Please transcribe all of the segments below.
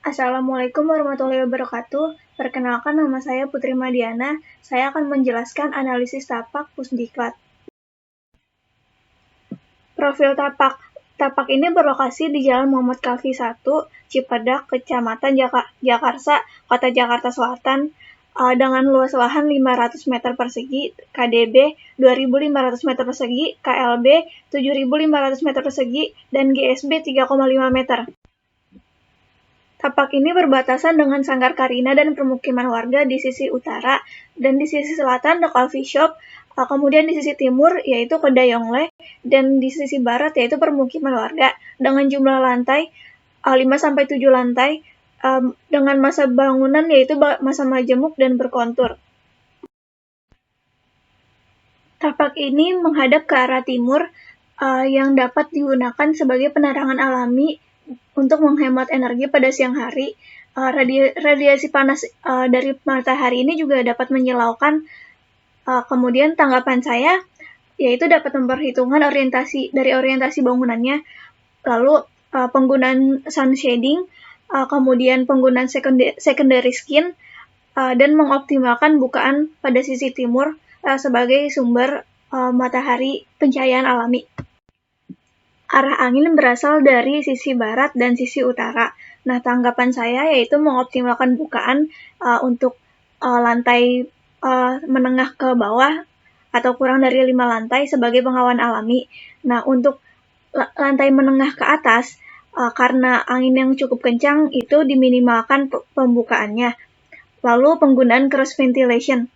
Assalamualaikum warahmatullahi wabarakatuh. Perkenalkan, nama saya Putri Madiana. Saya akan menjelaskan analisis tapak Pusdiklat. Profil tapak. Tapak ini berlokasi di Jalan Muhammad Kafi 1, Cipedak, Kecamatan Jakarsa, Kota Jakarta Selatan, dengan luas lahan 500 meter persegi, KDB 2.500 meter persegi, KLB 7.500 meter persegi, dan GSB 3,5 meter. Tapak ini berbatasan dengan Sanggar Karina dan permukiman warga di sisi utara, dan di sisi selatan The Coffee Shop, kemudian di sisi timur yaitu Kedai Yongle, dan di sisi barat yaitu permukiman warga dengan jumlah lantai 5-7 lantai, dengan masa bangunan yaitu masa majemuk dan berkontur. Tapak ini menghadap ke arah timur, yang dapat digunakan sebagai penerangan alami untuk menghemat energi pada siang hari. Radiasi panas dari matahari ini juga dapat menyilaukan. Kemudian tanggapan saya yaitu dapat memperhitungkan orientasi bangunannya, lalu penggunaan sun shading, kemudian penggunaan secondary skin, dan mengoptimalkan bukaan pada sisi timur sebagai sumber matahari pencahayaan alami. Arah angin berasal dari sisi barat dan sisi utara. Nah, tanggapan saya yaitu mengoptimalkan bukaan untuk lantai menengah ke bawah atau kurang dari 5 lantai sebagai pengawan alami. Nah, untuk lantai menengah ke atas, karena angin yang cukup kencang itu diminimalkan pembukaannya. Lalu penggunaan cross ventilation.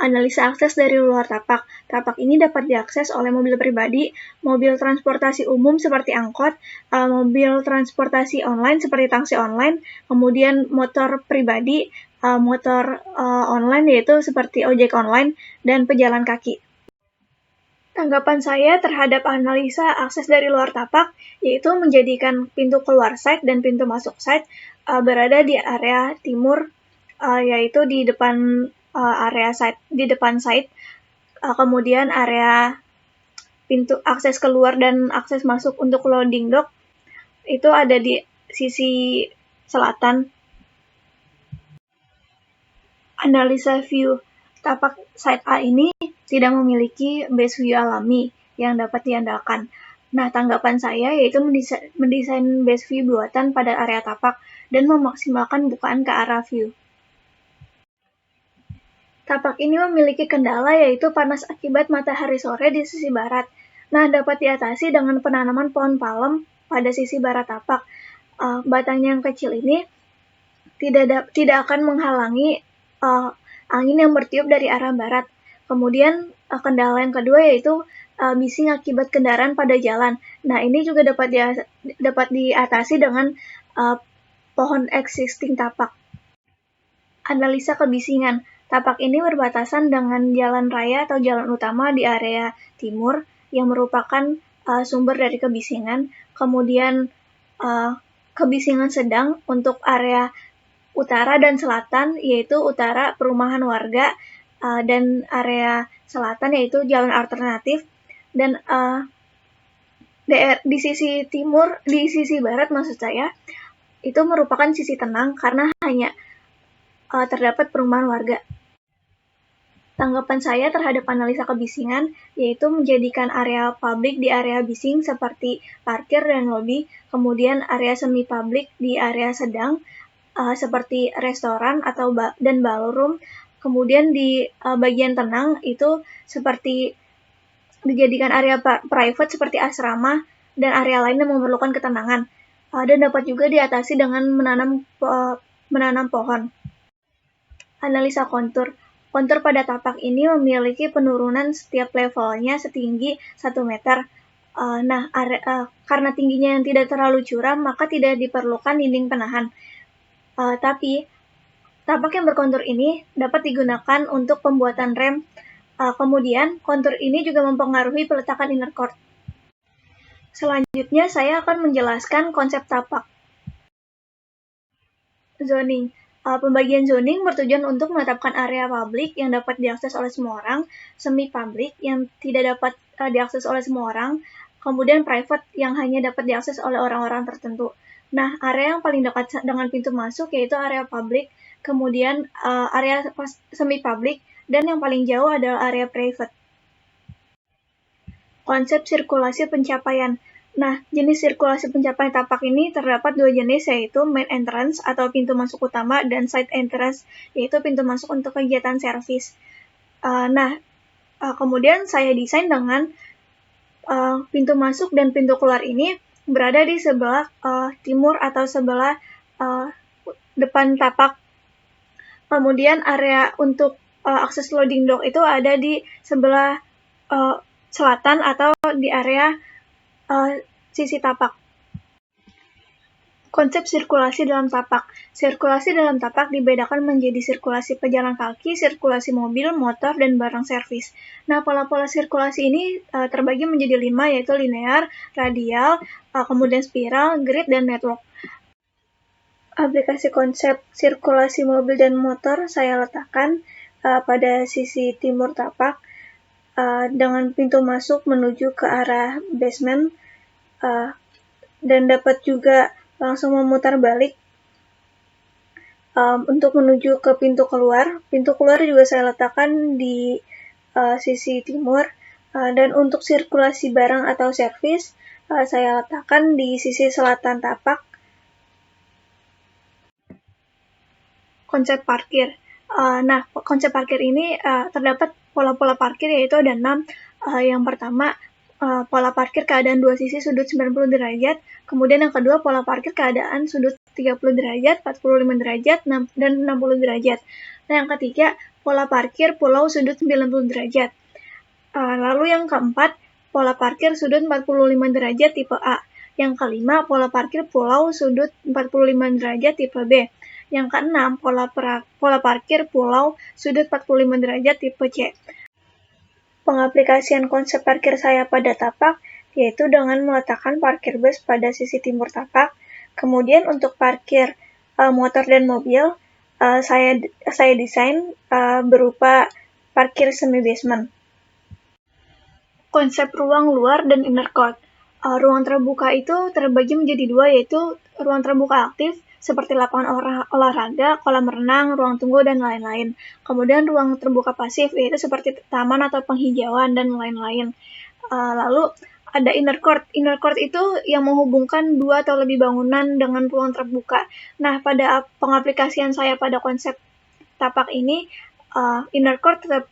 Analisa akses dari luar tapak. Tapak ini dapat diakses oleh mobil pribadi, mobil transportasi umum seperti angkot, mobil transportasi online seperti taksi online, kemudian motor pribadi, motor online yaitu seperti ojek online, dan pejalan kaki. Tanggapan saya terhadap analisa akses dari luar tapak yaitu menjadikan pintu keluar site dan pintu masuk site berada di area timur, yaitu di depan site, kemudian area pintu akses keluar dan akses masuk untuk loading dock itu ada di sisi selatan. Analisa view. Tapak site A ini tidak memiliki base view alami yang dapat diandalkan. Nah, tanggapan saya yaitu mendesain base view buatan pada area tapak dan memaksimalkan bukaan ke arah view. Tapak ini memiliki kendala yaitu panas akibat matahari sore di sisi barat. Nah, dapat diatasi dengan penanaman pohon palem pada sisi barat tapak. Batangnya yang kecil ini tidak akan menghalangi angin yang bertiup dari arah barat. Kemudian kendala yang kedua yaitu bising akibat kendaraan pada jalan. Nah, ini juga dapat diatasi dengan pohon existing tapak. Analisa kebisingan. Tapak ini berbatasan dengan jalan raya atau jalan utama di area timur yang merupakan sumber dari kebisingan. Kemudian kebisingan sedang untuk area utara dan selatan yaitu utara perumahan warga, dan area selatan yaitu jalan alternatif, dan di sisi timur, di sisi barat maksud saya, itu merupakan sisi tenang karena hanya terdapat perumahan warga. Tanggapan saya terhadap analisa kebisingan yaitu menjadikan area publik di area bising seperti parkir dan lobi, kemudian area semi publik di area sedang seperti restoran dan ballroom, kemudian di bagian tenang itu seperti dijadikan area private seperti asrama dan area lain yang memerlukan ketenangan, dan dapat juga diatasi dengan menanam pohon. Analisa kontur. Kontur pada tapak ini memiliki penurunan setiap levelnya setinggi 1 meter. Karena tingginya yang tidak terlalu curam, maka tidak diperlukan dinding penahan. Tapi tapak yang berkontur ini dapat digunakan untuk pembuatan rem. Kemudian kontur ini juga mempengaruhi peletakan inner core. Selanjutnya saya akan menjelaskan konsep tapak. Zoning. Pembagian zoning bertujuan untuk menetapkan area publik yang dapat diakses oleh semua orang, semi publik yang tidak dapat diakses oleh semua orang, kemudian private yang hanya dapat diakses oleh orang-orang tertentu. Nah, area yang paling dekat dengan pintu masuk yaitu area publik, kemudian area semi-publik, dan yang paling jauh adalah area private. Konsep sirkulasi pencapaian. Nah, jenis sirkulasi pencapaian tapak ini terdapat dua jenis, yaitu main entrance atau pintu masuk utama dan side entrance, yaitu pintu masuk untuk kegiatan servis. Kemudian saya desain dengan pintu masuk dan pintu keluar ini berada di sebelah timur atau sebelah depan tapak. Kemudian area untuk akses loading dock itu ada di sebelah selatan atau di area sisi tapak. Konsep sirkulasi dalam tapak. Sirkulasi dalam tapak dibedakan menjadi sirkulasi pejalan kaki, sirkulasi mobil, motor, dan barang servis. Nah, pola-pola sirkulasi ini terbagi menjadi 5, yaitu linear, radial, kemudian spiral, grid, dan network. Aplikasi konsep sirkulasi mobil dan motor saya letakkan pada sisi timur tapak dengan pintu masuk menuju ke arah basement dan dapat juga langsung memutar balik untuk menuju ke pintu keluar. Pintu keluar juga saya letakkan di sisi timur dan untuk sirkulasi barang atau servis saya letakkan di sisi selatan tapak. Konsep parkir. Konsep parkir ini terdapat pola-pola parkir, yaitu ada 6. Yang pertama, pola parkir keadaan dua sisi sudut 90 derajat. Kemudian yang kedua, pola parkir keadaan sudut 30 derajat, 45 derajat, dan 60 derajat. Nah, yang ketiga, pola parkir pulau sudut 90 derajat. Lalu yang keempat, pola parkir sudut 45 derajat tipe A. Yang kelima, pola parkir pulau sudut 45 derajat tipe B. Yang keenam, pola parkir pulau sudut 45 derajat tipe C. Pengaplikasian konsep parkir saya pada tapak yaitu dengan meletakkan parkir bus pada sisi timur tapak. Kemudian untuk parkir motor dan mobil, saya desain berupa parkir semi basement. Konsep ruang luar dan inner court. Ruang terbuka itu terbagi menjadi 2, yaitu ruang terbuka aktif seperti lapangan olahraga, kolam renang, ruang tunggu, dan lain-lain. Kemudian ruang terbuka pasif yaitu seperti taman atau penghijauan dan lain-lain. Lalu ada inner court. Inner court itu yang menghubungkan 2 atau lebih bangunan dengan ruang terbuka. Nah, pada pengaplikasian saya pada konsep tapak ini, inner court tetap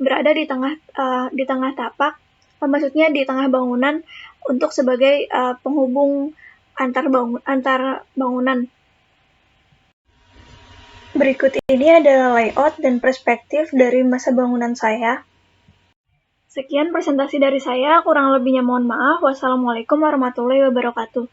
berada di tengah tapak, maksudnya di tengah bangunan untuk sebagai penghubung antar bangunan. Berikut ini adalah layout dan perspektif dari masa bangunan saya. Sekian presentasi dari saya, kurang lebihnya mohon maaf. Wassalamualaikum warahmatullahi wabarakatuh.